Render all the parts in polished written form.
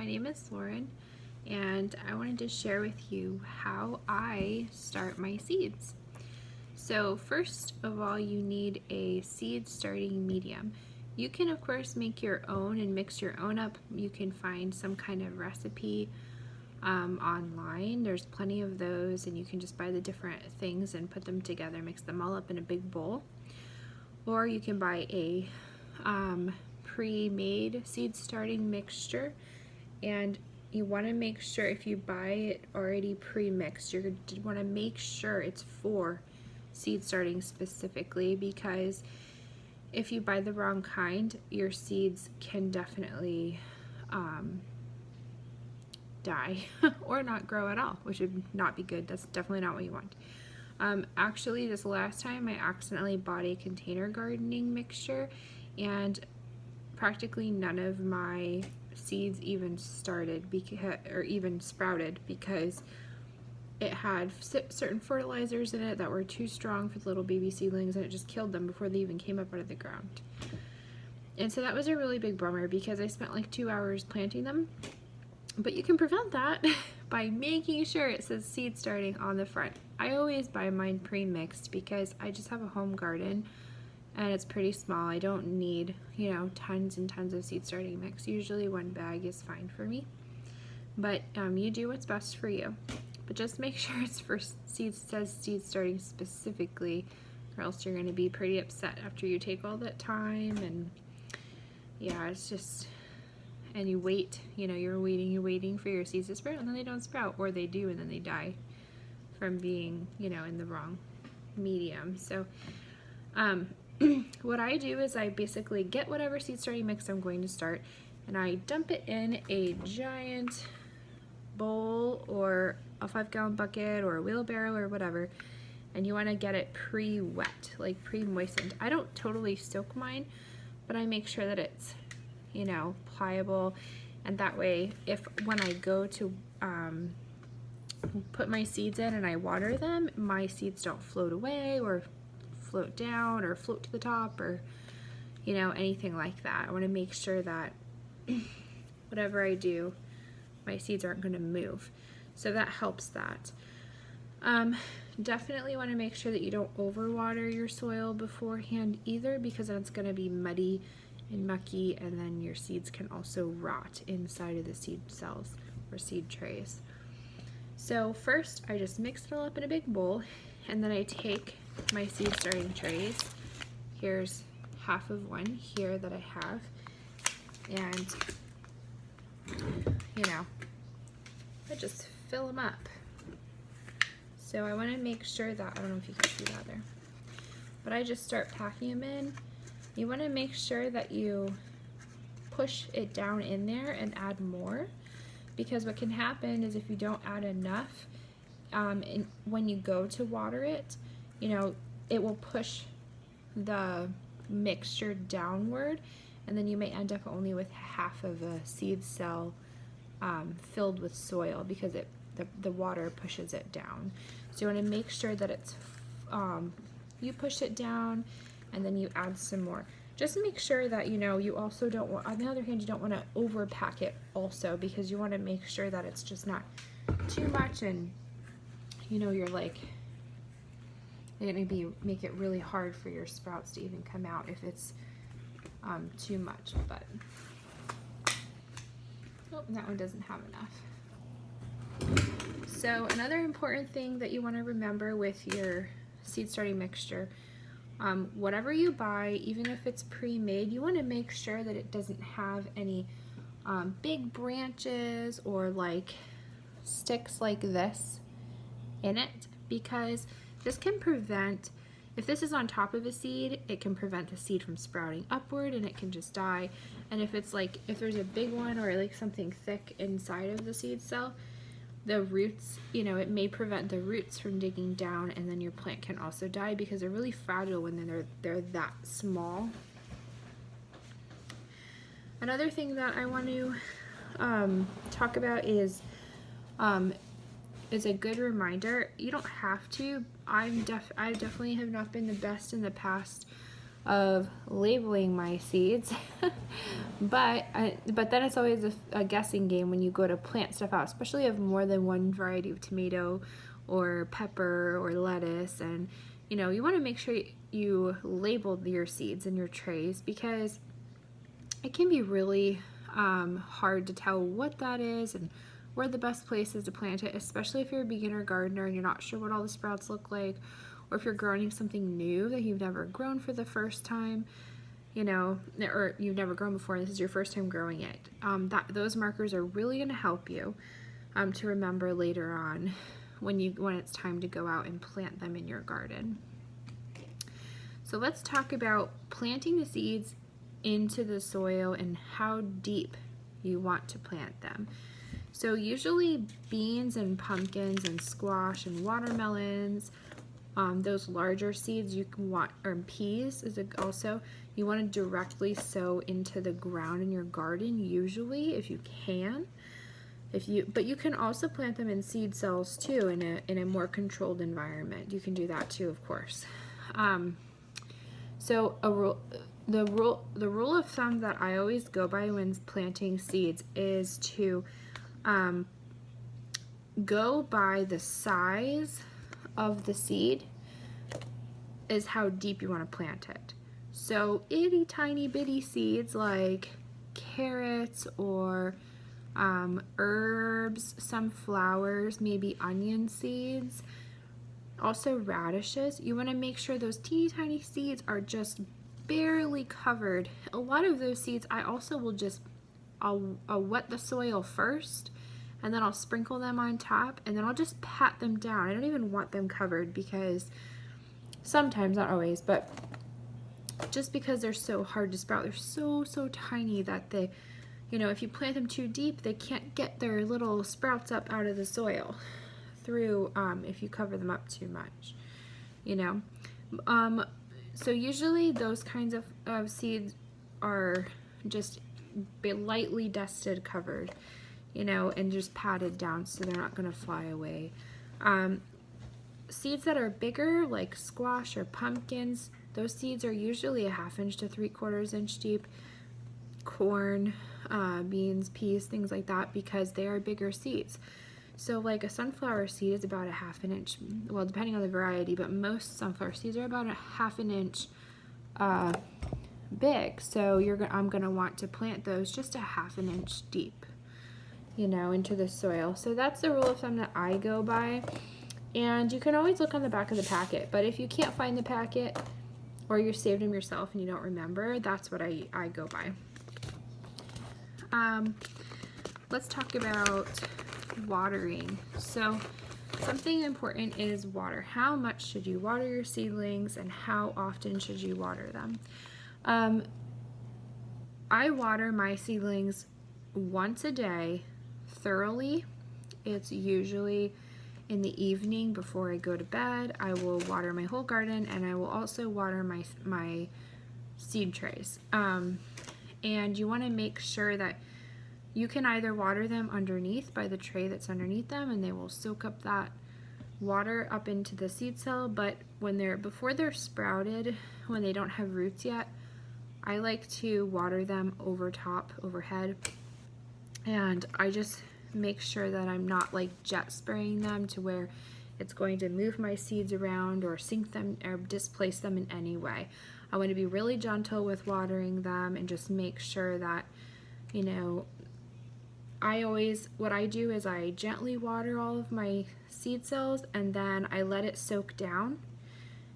my name is Lauren, and I wanted to share with you how I start my seeds. So first of all, you need a seed starting medium. You can of course make your own and mix your own up. You can find some kind of recipe online. There's plenty of those, and you can just buy the different things and put them together, mix them all up in a big bowl. Or you can buy a pre-made seed starting mixture, and you want to make sure if you buy it already pre-mixed, you want to make sure it's for seed starting specifically, because if you buy the wrong kind, your seeds can definitely die or not grow at all, which would not be good. That's definitely not what you want. Actually, this last time I accidentally bought a container gardening mixture, and practically none of my seeds even started or even sprouted, because it had certain fertilizers in it that were too strong for the little baby seedlings, and it just killed them before they even came up out of the ground. And so that was a really big bummer, because I spent like 2 hours planting them. But you can prevent that by making sure it says seed starting on the front. I always buy mine pre-mixed because I just have a home garden and it's pretty small. I don't need, tons and tons of seed starting mix. Usually one bag is fine for me. But you do what's best for you. But just make sure it's for says seed starting specifically, or else you're going to be pretty upset after you take all that time. And yeah, it's just... and you wait, you're waiting for your seeds to sprout, and then they don't sprout, or they do and then they die from being, in the wrong medium. So what I do is I basically get whatever seed starting mix I'm going to start, and I dump it in a giant bowl or a 5-gallon bucket or a wheelbarrow or whatever, and you want to get it pre-wet, like pre-moistened. I don't totally soak mine, but I make sure that it's pliable, and that way when I go to put my seeds in and I water them, my seeds don't float away or float down or float to the top or anything like that. I want to make sure that whatever I do, my seeds aren't going to move, so that helps that. Definitely want to make sure that you don't overwater your soil beforehand either, because that's going to be muddy and mucky, and then your seeds can also rot inside of the seed cells or seed trays. So first I just mix it all up in a big bowl, and then I take my seed starting trays. Here's half of one here that I have, and I just fill them up. So I want to make sure that, I don't know if you can see that there, but I just start packing them in. You want to make sure that you push it down in there and add more, because what can happen is if you don't add enough, when you go to water it, it will push the mixture downward, and then you may end up only with half of a seed cell filled with soil, because the water pushes it down. So you want to make sure that it's you push it down, and then you add some more. Just make sure that you also don't want, on the other hand, you don't want to overpack it also, because you want to make sure that it's just not too much, and you're like, it may make it really hard for your sprouts to even come out if it's too much. But that one doesn't have enough. So another important thing that you want to remember with your seed starting mixture, whatever you buy, even if it's pre-made, you want to make sure that it doesn't have any big branches or like sticks like this in it, because this can prevent, if this is on top of a seed, it can prevent the seed from sprouting upward and it can just die. And if it's like, if there's a big one or like something thick inside of the seed cell, the roots, it may prevent the roots from digging down, and then your plant can also die, because they're really fragile when they're that small. Another thing that I want to talk about is a good reminder. You don't have to. I definitely have not been the best in the past of labeling my seeds. but then it's always a guessing game when you go to plant stuff out, especially if more than one variety of tomato or pepper or lettuce. And you want to make sure you label your seeds in your trays, because it can be really hard to tell what that is and where the best place is to plant it, especially if you're a beginner gardener and you're not sure what all the sprouts look like, or if you're growing something new that you've never grown for the first time, or you've never grown before and this is your first time growing it. Those markers are really going to help you to remember later on when it's time to go out and plant them in your garden. So let's talk about planting the seeds into the soil and how deep you want to plant them. So usually beans and pumpkins and squash and watermelons, those larger seeds you can want, or peas also, you want to directly sow into the ground in your garden, usually, if you can. But you can also plant them in seed cells too, in a more controlled environment. You can do that too, of course. So the rule of thumb that I always go by when planting seeds is to go by the size of the seed is how deep you want to plant it. So itty tiny bitty seeds like carrots or herbs, some flowers, maybe onion seeds, also radishes, you want to make sure those teeny tiny seeds are just barely covered. A lot of those seeds I also will I'll wet the soil first, and then I'll sprinkle them on top, and then I'll just pat them down. I don't even want them covered, because sometimes, not always, but just because they're so hard to sprout, they're so tiny that they, if you plant them too deep, they can't get their little sprouts up out of the soil through if you cover them up too much, So usually those kinds of seeds are just lightly dusted, covered, and just patted down so they're not going to fly away. Seeds that are bigger, like squash or pumpkins, those seeds are usually 1/2 inch to 3/4 inch deep. Corn, beans, peas, things like that, because they are bigger seeds. So like a sunflower seed is about 1/2 inch, well, depending on the variety, but most sunflower seeds are about 1/2 inch big. So I'm going to want to plant those just 1/2 inch deep, into the soil. So that's the rule of thumb that I go by. And you can always look on the back of the packet, but if you can't find the packet, or you saved them yourself and you don't remember, that's what I go by. Let's talk about watering. So something important is water. How much should you water your seedlings, and how often should you water them? I water my seedlings once a day thoroughly. It's usually in the evening before I go to bed. I will water my whole garden, and I will also water my seed trays. And you want to make sure that you can either water them underneath by the tray that's underneath them, and they will soak up that water up into the seed cell. But before they're sprouted, when they don't have roots yet, I like to water them overhead, and I just make sure that I'm not like jet spraying them to where it's going to move my seeds around or sink them or displace them in any way. I want to be really gentle with watering them and just make sure that, what I do is I gently water all of my seed cells, and then I let it soak down.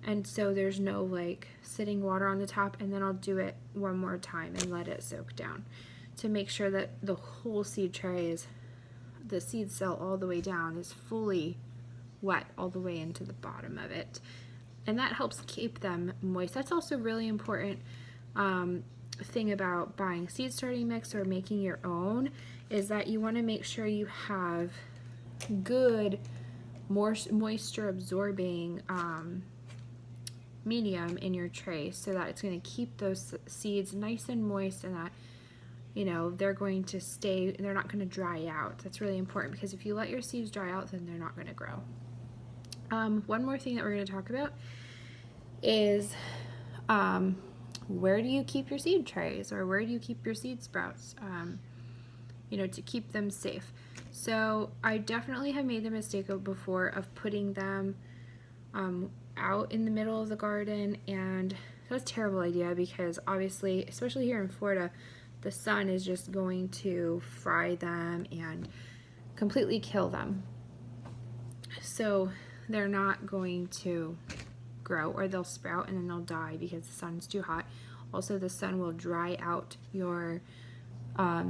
And so there's no like sitting water on the top, and then I'll do it one more time and let it soak down to make sure that the whole seed tray the seed cell all the way down is fully wet all the way into the bottom of it. And that helps keep them moist. That's also really important thing about buying seed starting mix or making your own, is that you want to make sure you have good moisture absorbing medium in your tray, so that it's going to keep those seeds nice and moist, and that they're going to they're not going to dry out. That's really important, because if you let your seeds dry out, then they're not going to grow. One more thing that we're going to talk about is where do you keep your seed trays, or where do you keep your seed sprouts, to keep them safe. So I definitely have made the mistake before of putting them out in the middle of the garden, and that was a terrible idea because obviously, especially here in Florida, the sun is just going to fry them and completely kill them. So they're not going to grow, or they'll sprout and then they'll die because the sun's too hot. Also, the sun will dry out your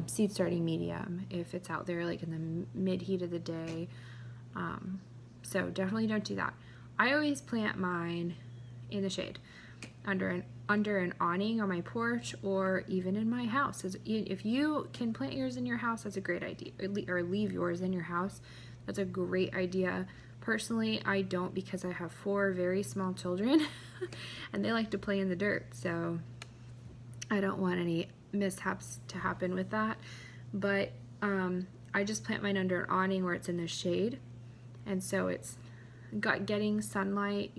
seed starting medium if it's out there like in the mid heat of the day. So definitely don't do that. I always plant mine in the shade, under an awning on my porch, or even in my house. If you can plant yours in your house, that's a great idea, or leave yours in your house. That's a great idea. Personally, I don't, because I have 4 very small children and they like to play in the dirt, so I don't want any mishaps to happen with that. But I just plant mine under an awning where it's in the shade, and so it's getting sunlight.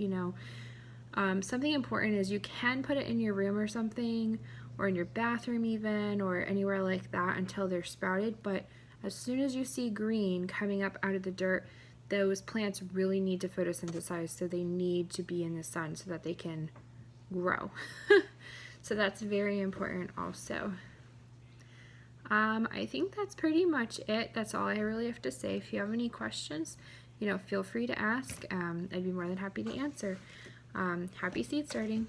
Something important is you can put it in your room or something, or in your bathroom even, or anywhere like that until they're sprouted. But as soon as you see green coming up out of the dirt, those plants really need to photosynthesize, so they need to be in the sun so that they can grow. So that's very important also. I think that's pretty much it. That's all I really have to say. If you have any questions, feel free to ask. I'd be more than happy to answer. Happy seed starting.